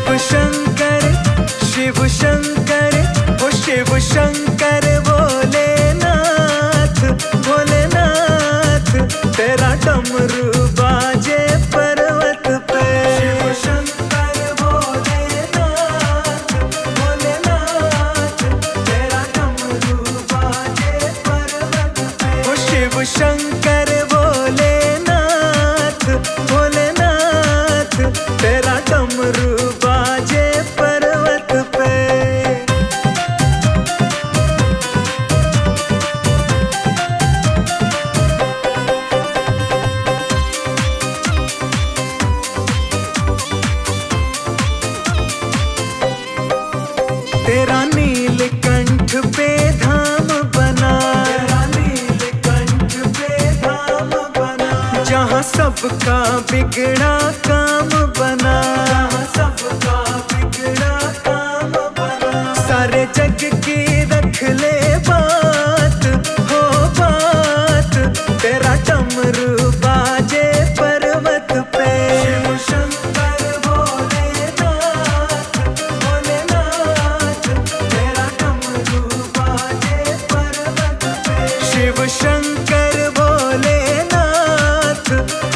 शिव शंकर, ओ शिव शंकर भोलेनाथ, भोलेनाथ तेरा डमरू बाजे पर्वत पे। शिव शंकर भोलेनाथ, भोलेनाथ तेरा डमरू बाजे पर्वत पे। ओ शिव शंकर भोलेनाथ, भोलेनाथ तेरा डमरू बाजे पर्वत पे। तेरा नीलकंठ पे धाम बना, तेरा नीलकंठ पे धाम बना, जहाँ सबका बिगड़ा काम बना, जहाँ सबका बिगड़ा काम बना। सारे जग की रख ले बात, हो बात तेरा डमरू बाजे पर्वत पे। शिव शंकर भोलेनाथ, भोलेनाथ तेरा डमरू बाजे पर्वत पे। शिव शंकर भोलेनाथ,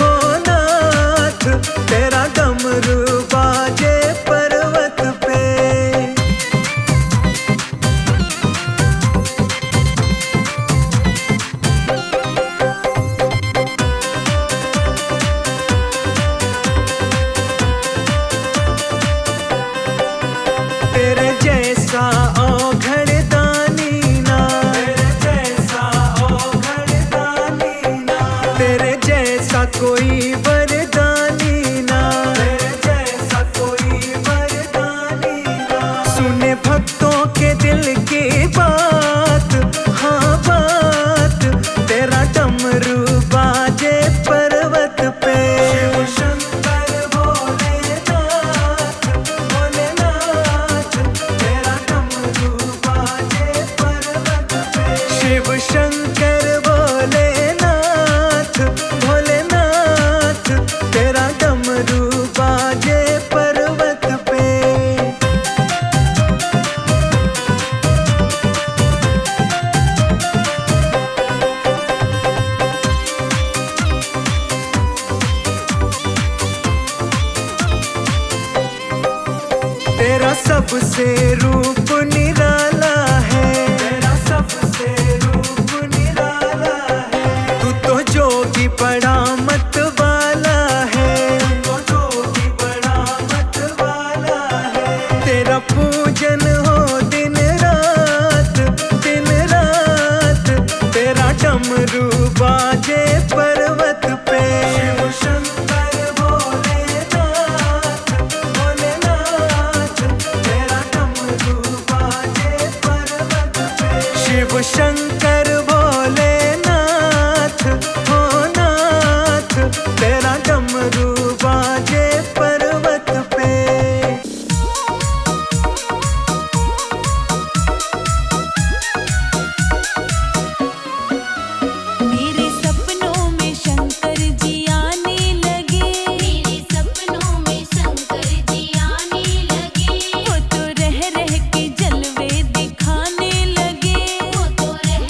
हो नाथ तेरा डमरू बाजे पर्वत पे। तेरे जैसा औघड़ दानी ना, तेरे जैसा औघड़ दानी ना, तेरे जैसा कोई वरदानी ना, तेरे जैसा कोई वरदानी ना। सुने भक्तों के दिल की बात, हाँ बात तेरा डमरू बाजे पर्वत पे। शिव शंकर भोलेनाथ, भोलेनाथ तेरा डमरू बाजे पर्वत पे। शिव शंकर भोलेनाथ, भोलेनाथ तेरा डमरू बाजे पर्वत पे। तेरा सबसे रूप निराला है, तेरा सबसे रूप निराला है। तू तो जोगी बड़ा मत वाला है, तू तो जोगी बड़ा मत वाला है। तेरा पूजन हो दिन रात, दिन रात तेरा डमरू बाजे पर्वत पे। शिव शंकर भोलेनाथ, भोलेनाथ तेरा डमरू बाजे पर्वत पे। शिव शंकर भोलेनाथ, हो नाथ तेरा डमरू बाजे पर्वत पे। मेरे सपनों में शंकर जी आने लगे, मेरे सपनों में शंकर जी आने लगे। वो तो रह रह के जलवे दिखाने लगे, वो तो रह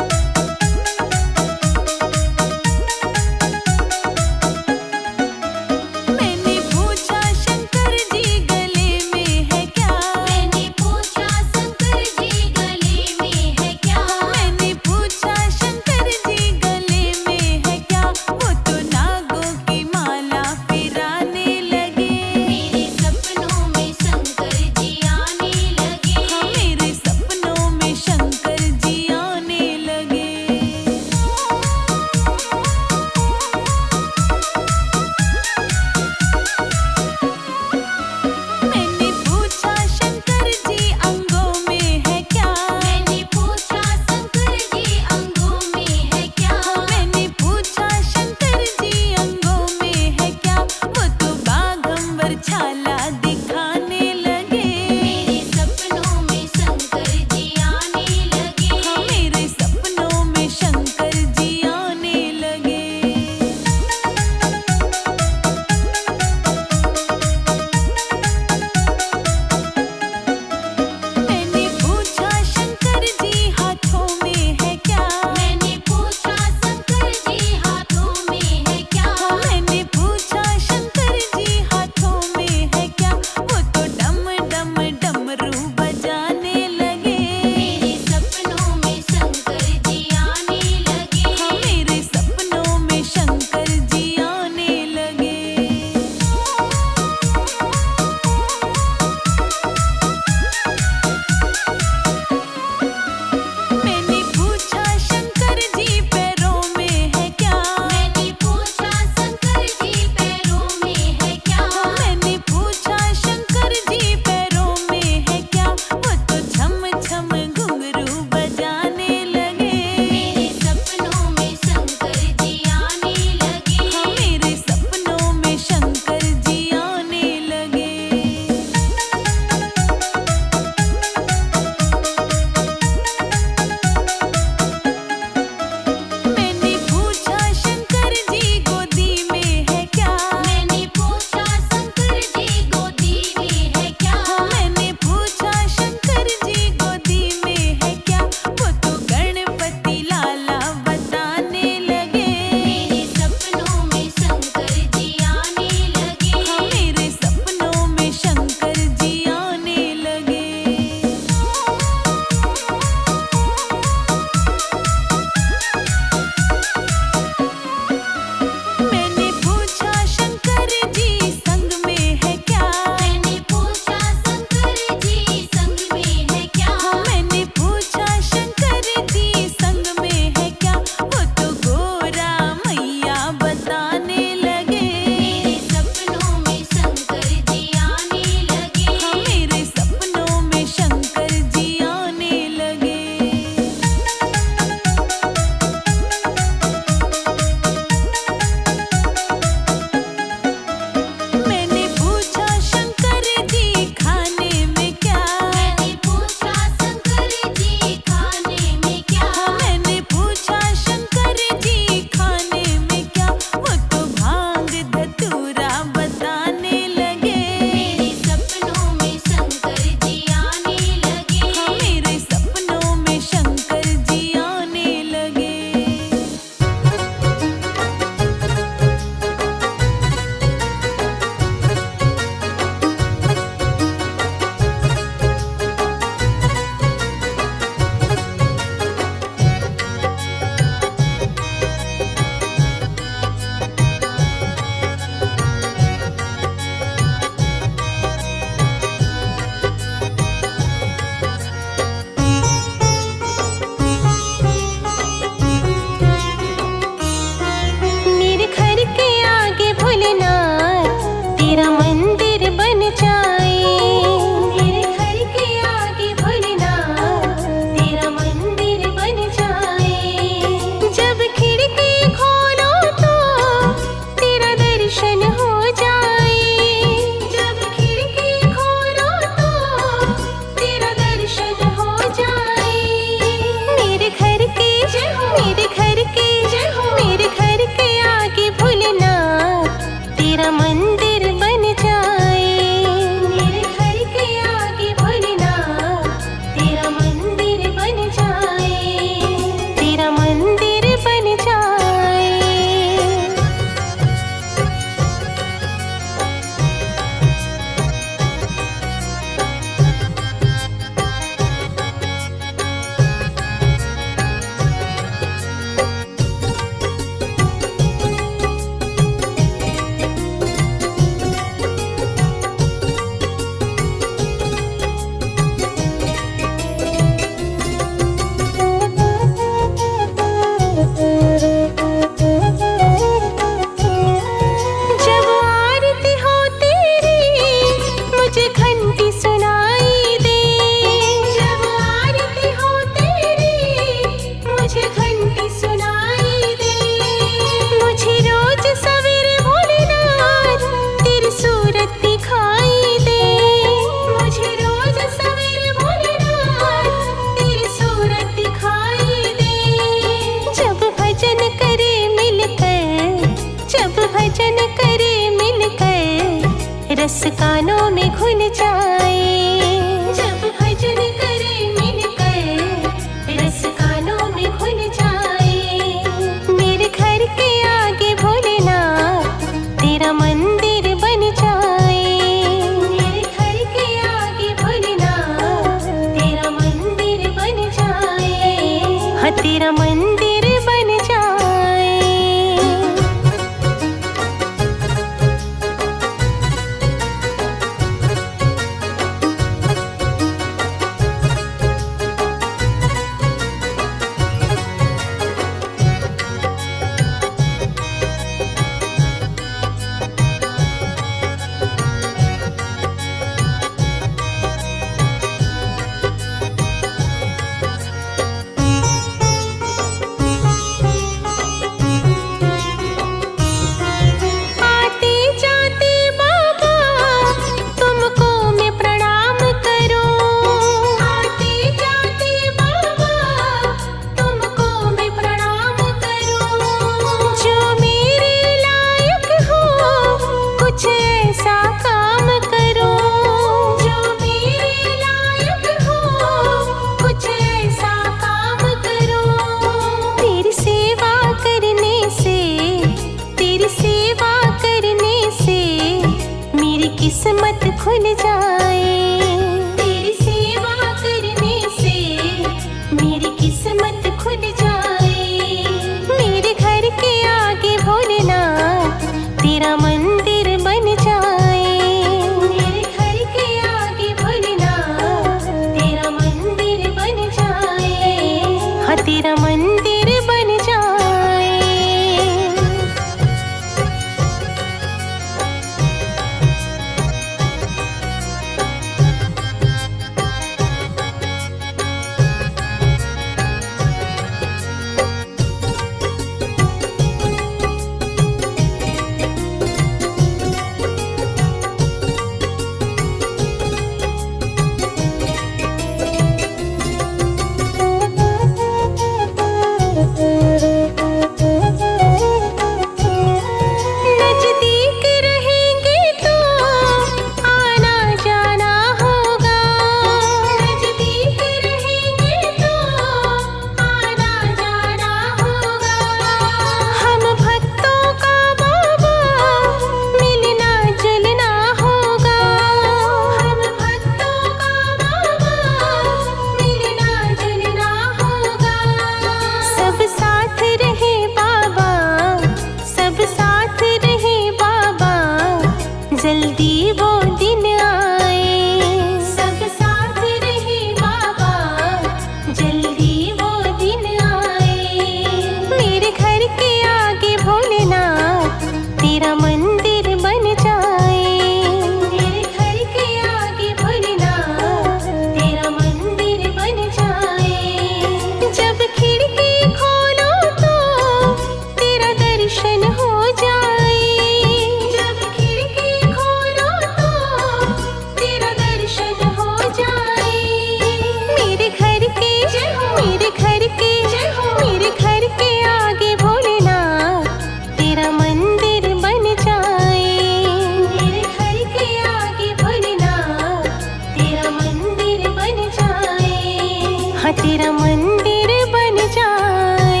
तेरा मंदिर बन जाए।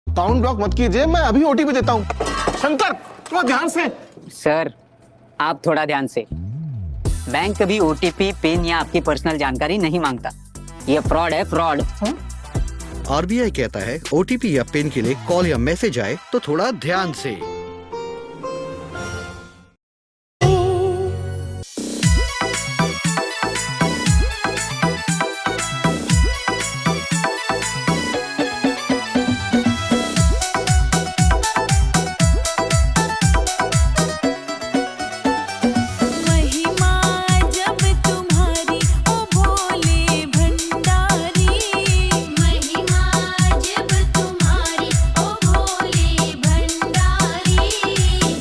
अकाउंट ब्लॉक मत कीजिए, मैं अभी ओटीपी देता हूँ। शंकर थोड़ा ध्यान से। सर आप थोड़ा ध्यान से। बैंक कभी ओटीपी, पिन या आपकी पर्सनल जानकारी नहीं मांगता। ये फ्रॉड है, फ्रॉड। आरबीआई कहता है ओटीपी या पिन के लिए कॉल या मैसेज आए तो थोड़ा ध्यान से। महिमा जब तुम्हारी ओ भोले भंडारी, महिमा जब तुम्हारी ओ भोले भंडारी,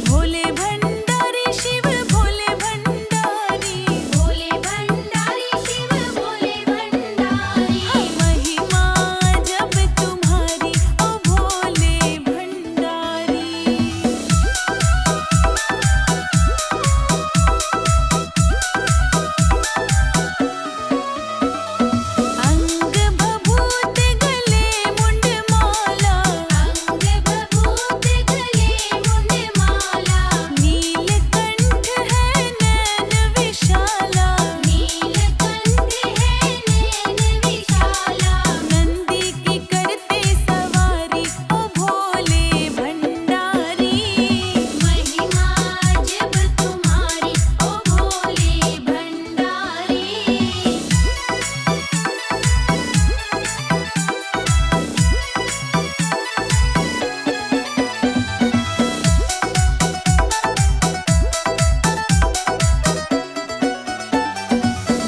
भोले भंडारी शिव भोले भंडारी, भोले भंडारी शिव भोले भंडारी, महिमा जब तुम्हारी ओ भोले भंडारी। अंग भभूत गले मुंड माला, अंग भभूत गले मुंड माला, नीलकंठ है नैन विशाला, नीलकंठ है नैन विशाला, नंदी की करते सवारी ओ भोले भंडारी, महिमा जब तुम्हारी ओ भोले भंडारी।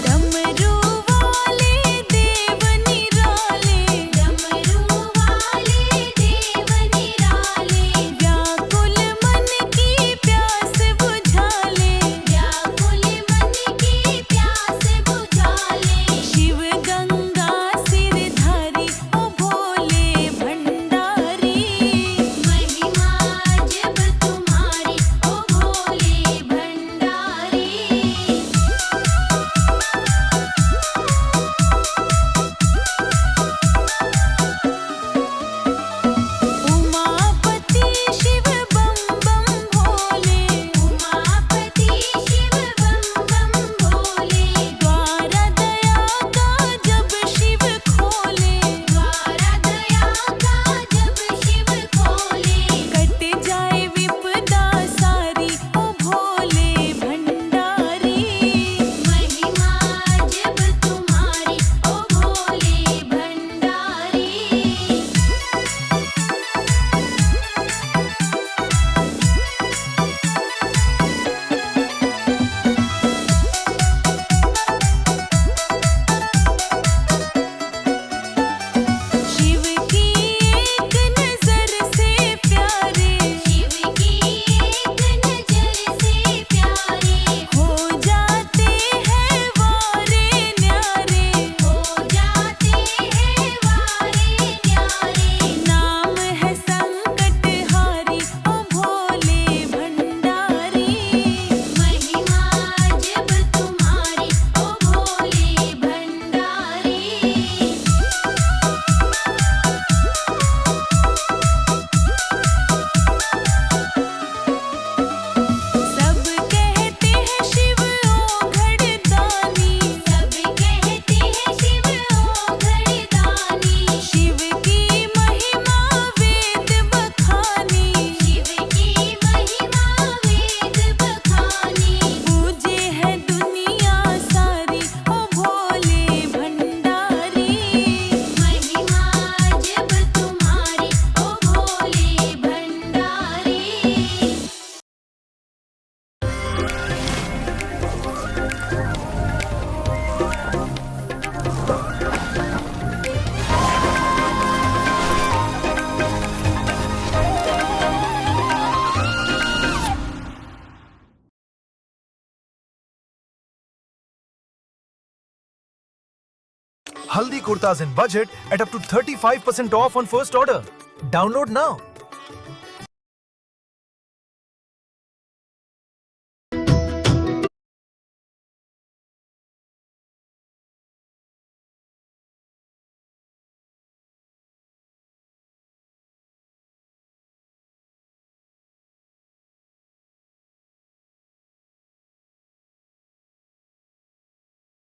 डमरू वाले देव निराले, डमरू वाले देव निराले, व्याकुल मन की प्यास बुझाले, व्याकुल मन की प्यास बुझाले, शिव गंगा सिरधारी ओ भोले भंडारी, महिमा जब तुम्हारी ओ भोले भंडारी। उमापति शिव बम बम भोले, उमापति शिव बम बम भोले, द्वारा दया का जब शिव खोले, द्वारा दया का जब शिव खोले, कट जाए विपदा सारी ओ भोले भंडारी, महिमा जब तुम्हारी ओ भोले भंडारी। शिव की एक नजर से प्यारे, शिव की एक नजर से प्यारे, हो जाते हैं वारे न्यारे, हो जाते हैं वारे न्यारे, नाम है संकटहारी ओ भोले भंडारी, महिमा जब तुम्हारी ओ भोले भंडारी। सब कहते हैं शिव ओ घड़दानी, सब कहते हैं शिव ओ घड़दानी, शिव की महिमा वेद बखानी, शिव की महिमा वेद बखानी, पूजे है दुनिया सारी ओ भोले भंडारी, महिमा जब तुम्हारी ओ भोले भंडारी। Haldi kurtas in budget at up to 35% off on first order. Download now.